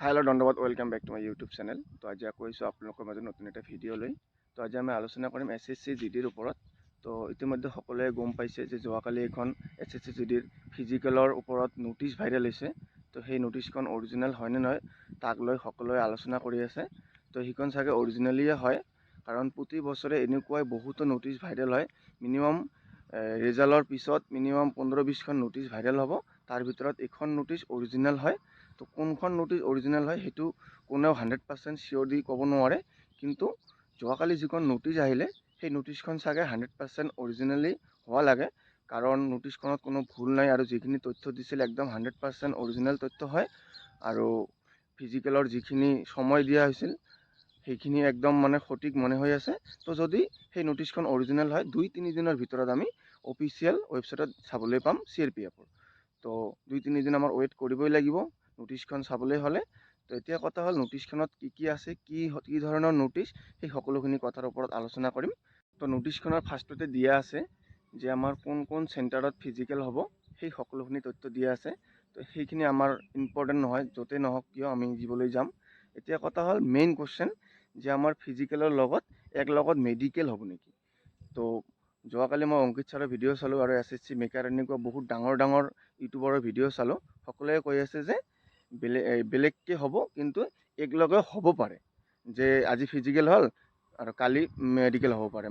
Hello' ধন্যবাদ, welcome back to my YouTube channel. তো আজি আকৌ আহিছোঁ আপোনালোকৰ মাজত নতুন এটা ভিডিঅ' লৈ। তো আজি আমি আলোচনা কৰিম SSC GDৰ ওপৰত। তো ইতিমধ্যে সকলোৱে গম পাইছে যে যোৱাকালি এখন SSC GDৰ ফিজিকেলৰ ওপৰত নটিচ ভাইৰেল হৈছে। তো সেই নটিচখন অৰিজিনেল হয়নে নহয় তাক লৈ সকলোৱে আলোচনা কৰি আছে। তো সেইখন চাগে অৰিজিনেলিয়ে হয়, কাৰণ প্ৰতি বছৰে এনেকুৱাই বহুতো নটিচ ভাইৰেল হয়। মিনিমাম ৰিজাল্টৰ পিছত মিনিমাম 15-20খন নটিচ ভাইৰেল হ'ব। তাৰ ভিতৰত এখন নটিচ অৰিজিনেল হয়। তো কোনখন নটিচ অৰিজিনেল হয় সেইটো কোনেও 100% চিয়'ৰ দি ক'ব নোৱাৰে, কিন্তু যোৱাকালি যিখন নটিচ আহিলে সেই নটিচখন চাগে 100% অৰিজিনেলি হোৱা লাগে, কাৰণ নটিচখনত কোনো ভুল নাই আৰু যিখিনি তথ্য দিছিল একদম 100% অৰিজিনেল তথ্য হয়। আৰু ফিজিকেলৰ যিখিনি সময় দিয়া হৈছিল সেইখিনি একদম সঠিক মনে হৈ আছে। তো যদি সেই নটিচখন অৰিজিনেল হয় 2-3 দিনৰ ভিতৰত আমি অফিচিয়েল ৱেবছাইটত চাবলৈ পাম CRPFৰ। তো 2-3 দিন আমাৰ ৱেইট কৰিবই লাগিব নটিচখন চাবলৈ হ'লে। তো এতিয়া কথা হ'ল নটিচখনত কি আছে, কি ধৰণৰ নটিচ, সেই সকলোখিনি কথাৰ ওপৰত আলোচনা কৰিম। তো নটিচখনৰ ফাৰ্ষ্টতে দিয়া আছে যে আমাৰ কোন কোন চেণ্টাৰত ফিজিকেল হ'ব, সেই সকলোখিনি তথ্য দিয়া আছে। তো সেইখিনি আমাৰ ইম্পৰ্টেণ্ট নহয়, য'তেই নহওক কিয় আমি দিবলৈ যাম। এতিয়া কথা হ'ল মেইন কুৱেশ্যন যে আমাৰ ফিজিকেলৰ লগত মেডিকেল হ'ব নেকি। তো যোৱাকালি মই অংকিত ছাৰৰ ভিডিঅ' চালোঁ আৰু SSC মেকাৰ এনেকুৱা বহুত ডাঙৰ ডাঙৰ ইউটিউবাৰৰ ভিডিঅ' চালোঁ। সকলোৱে কৈ আছে যে বেলেগকৈ হ'ব, কিন্তু একেলগে হ'ব পাৰে, যে আজি ফিজিকেল হ'ল আৰু কালি মেডিকেল হ'ব পাৰে।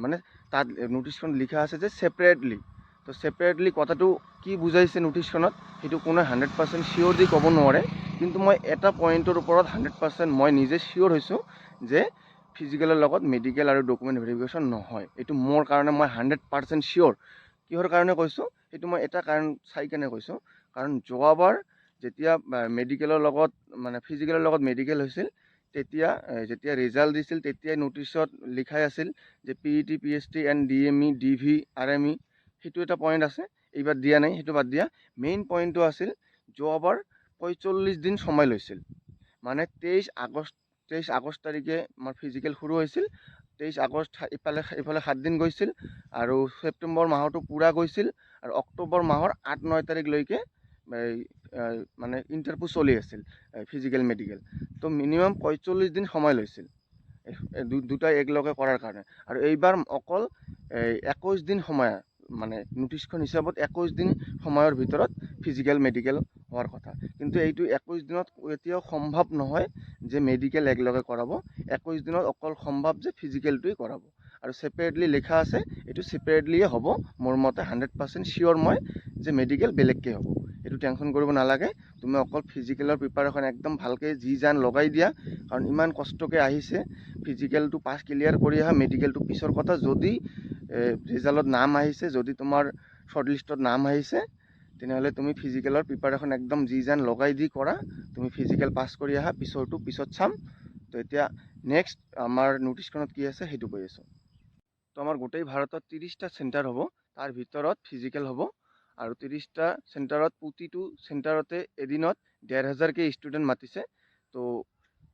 তাত নটিচখন লিখা আছে যে ছেপাৰেটলি। তো ছেপাৰেটলি কথাটো কি বুজাইছে নটিচখনত সেইটো কোনে 100% চিয়'ৰ দি ক'ব নোৱাৰে, কিন্তু মই এটা পইণ্টৰ ওপৰত 100% মই নিজে চিয়'ৰ হৈছোঁ যে ফিজিকেলৰ লগত মেডিকেল আৰু ডকুমেণ্ট ভেৰিফিকেশ্যন নহয়। এইটো মোৰ কাৰণে মই 100% চিয়'ৰ। কিহৰ কাৰণে কৈছোঁ সেইটো মই এটা কাৰণ চাই কেনে কৈছোঁ, কাৰণ যোৱাবাৰ যেতিয়া মেডিকেলৰ লগত ফিজিকেলৰ লগত মেডিকেল হৈছিল, যেতিয়া ৰিজাল্ট দিছিল তেতিয়াই নটিচত লিখাই আছিল যে PET PST and DME DV RME, সেইটো এটা পইণ্ট আছে। এইবাৰ দিয়া নাই, সেইটো বাদ দিয়া। মেইন পইণ্টটো আছিল যোৱাবাৰ 45 দিন সময় লৈছিল। 23 আগষ্ট তাৰিখে আমাৰ ফিজিকেল শুৰু হৈছিল। 23 আগষ্ট ইফালে 7 দিন গৈছিল, আৰু ছেপ্টেম্বৰ মাহতো পূৰা গৈছিল, আৰু অক্টোবৰ মাহৰ 8-9 তাৰিখলৈকে ইণ্টাৰভিউ চলি আছিল ফিজিকেল মেডিকেল। তো মিনিমাম 45 দিন সময় লৈছিল দুটা একেলগে কৰাৰ কাৰণে। আৰু এইবাৰ অকল 21 দিন সময়, নটিচখন হিচাপত 21 দিন সময়ৰ ভিতৰত ফিজিকেল মেডিকেল হোৱাৰ কথা। কিন্তু এইটো 21 দিনত এতিয়াও সম্ভৱ নহয় যে মেডিকেল একেলগে কৰাব। 21 দিনত অকল সম্ভৱ যে ফিজিকেলটোৱেই কৰাব, আৰু ছেপাৰেটলি লিখা আছে, এইটো ছেপাৰেটলিয়ে হ'ব। মোৰ মতে 100% চিয়'ৰ মই যে মেডিকেল বেলেগকৈ হ'ব। এইটো টেনশ্যন কৰিব নালাগে। তুমি অকল ফিজিকেলৰ প্ৰিপাৰেশ্যন একদম ভালকৈ যি জান লগাই দিয়া, কাৰণ ইমান কষ্টকৈ আহিছে। ফিজিকেলটো পাছ ক্লিয়াৰ কৰি আহা, মেডিকেলটো পিছৰ কথা। যদি ৰিজাল্টত নাম আহিছে, যদি তোমাৰ শ্বৰ্ট লিষ্টত নাম আহিছে, তেনেহ'লে তুমি ফিজিকেলৰ প্ৰিপাৰেশ্যন একদম যি জান লগাই দি কৰা। তুমি ফিজিকেল পাছ কৰি আহা, পিছৰটো পিছত চাম। তো এতিয়া নেক্সট আমাৰ নটিচখনত কি আছে সেইটো কৈ আছোঁ। তো আমাৰ গোটেই ভাৰতত 30টা চেণ্টাৰ হ'ব, তাৰ ভিতৰত ফিজিকেল হ'ব। আৰু 30টা চেণ্টাৰত প্ৰতিটো চেণ্টাৰতে এদিনত 1500কৈ ষ্টুডেণ্ট মাতিছে। তো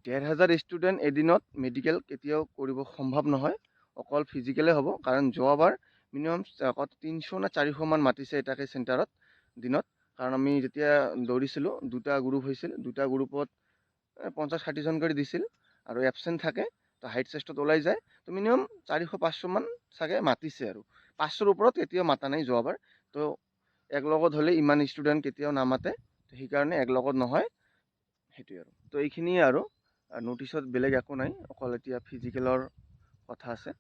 1500 ষ্টুডেণ্ট এদিনত মেডিকেল কেতিয়াও কৰিব সম্ভৱ নহয়, অকল ফিজিকেলে হ'ব। কাৰণ যোৱাবাৰ মিনিমাম 300 না 400 মান মাতিছে এটাকে চেণ্টাৰত দিনত। কাৰণ আমি যেতিয়া দৌৰিছিলোঁ, দুটা গ্ৰুপ হৈছিল, দুটা গ্ৰুপত 50-60 জন কৰি দিছিল, আৰু এবচেণ্ট থাকে। তো হাইট চেষ্টত ওলাই যায়। তো মিনিমাম 400-500 মান চাগে মাতিছে, আৰু 500ৰ ওপৰত কেতিয়াও মাতা নাই যোৱাবাৰ। তো একলগত হ'লে ইমান ষ্টুডেণ্ট কেতিয়াও নামাতে, তো সেইকাৰণে একলগত নহয়, সেইটোৱে আৰু। তো এইখিনিয়ে আৰু নটিচত বেলেগ একো নাই, অকল এতিয়া ফিজিকেলৰ কথা আছে।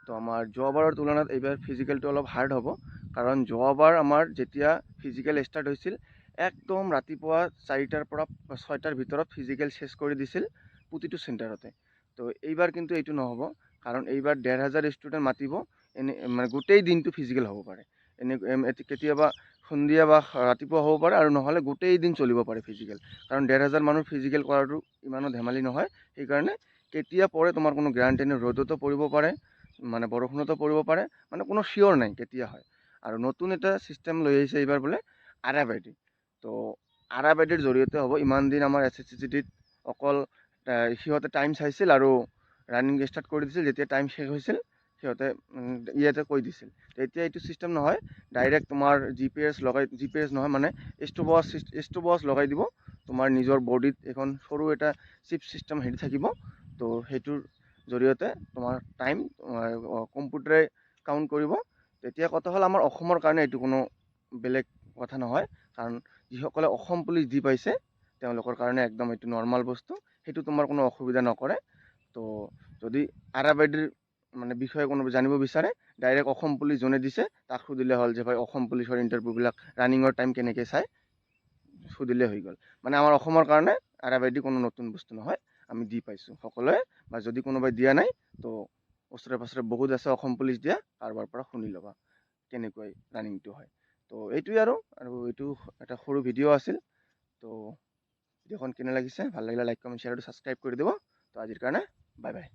তো আমাৰ যোৱাবাৰৰ তুলনাত এইবাৰ ফিজিকেলটো অলপ হাৰ্ড হ'ব, কাৰণ যোৱাবাৰ আমাৰ যেতিয়া ফিজিকেল ষ্টাৰ্ট হৈছিল একদম ৰাতিপুৱা 4টাৰ পৰা 6টাৰ ভিতৰত ফিজিকেল চেছ কৰি দিছিল প্ৰতিটো চেণ্টাৰতে। তো এইবাৰ কিন্তু এইটো নহ'ব, কাৰণ এইবাৰ 1500 ষ্টুডেণ্ট মাতিব। গোটেই দিনটো ফিজিকেল হ'ব পাৰে, কেতিয়াবা সন্ধিয়া বা ৰাতিপুৱা হ'ব পাৰে, আৰু নহ'লে গোটেই দিন চলিব পাৰে ফিজিকেল। কাৰণ 1500 মানুহ ফিজিকেল কৰাটো ইমানো ধেমালি নহয়। সেইকাৰণে কেতিয়া পৰে তোমাৰ কোনো গেৰাণ্টি নাই। ৰ'দতো পৰিব পাৰে, বৰষুণতো পৰিব পাৰে, কোনো চিয়'ৰ নাই কেতিয়া হয়। আৰু নতুন এটা ছিষ্টেম লৈ আহিছে এইবাৰ বোলে RFID। তো RFIDৰ জৰিয়তে হ'ব। ইমান দিন আমাৰ SSC GDত অকল সিহঁতে টাইম চাইছিল আৰু ৰানিং ষ্টাৰ্ট কৰি দিছিল। যেতিয়া টাইম শেষ হৈছিল সিহঁতে ইয়াতে কৈ দিছিল। এতিয়া এইটো ছিষ্টেম নহয়, ডাইৰেক্ট তোমাৰ GPS নহয়, ষ্টপৱাচ লগাই দিব। তোমাৰ নিজৰ বডিত এখন সৰু এটা চিপ চিষ্টেম হেৰি থাকিব। তো সেইটোৰ জৰিয়তে তোমাৰ টাইম কম্পিউটাৰে কাউণ্ট কৰিব। তেতিয়া কথা হ'ল আমাৰ অসমৰ কাৰণে এইটো কোনো বেলেগ কথা নহয়, কাৰণ যিসকলে অসম পুলিচ দি পাইছে তেওঁলোকৰ কাৰণে একদম এইটো নৰ্মাল বস্তু, সেইটো তোমাৰ কোনো অসুবিধা নকৰে। তো যদি RFIDৰ মানে বিষয়ে কোনোবাই জানিব বিচাৰে, ডাইৰেক্ট অসম পুলিচ যোনে দিছে তাক সুধিলে হ'ল যে ভাই অসম পুলিচৰ ইণ্টাৰভিউবিলাক ৰানিঙৰ টাইম কেনেকৈ চাই, সুধিলে হৈ গ'ল। মানে আমাৰ অসমৰ কাৰণে RFID কোনো নতুন বস্তু নহয়, আমি দি পাইছোঁ সকলোৱে। বা যদি কোনোবাই দিয়া নাই তো ওচৰে পাঁজৰে বহুত আছে অসম পুলিচ দিয়া, কাৰোবাৰ পৰা শুনি ল'বা কেনেকৈ ৰানিংটো হয়। তো এইটোৱে আৰু এইটো এটা সৰু ভিডিঅ' আছিল। তো ভিডিঅ'খন কেনে লাগিছে, ভাল লাগিলে লাইক কমেণ্ট শ্বেয়াৰ আৰু ছাবস্ক্ৰাইব কৰি দিব। তো আজিৰ কাৰণে বাই বাই।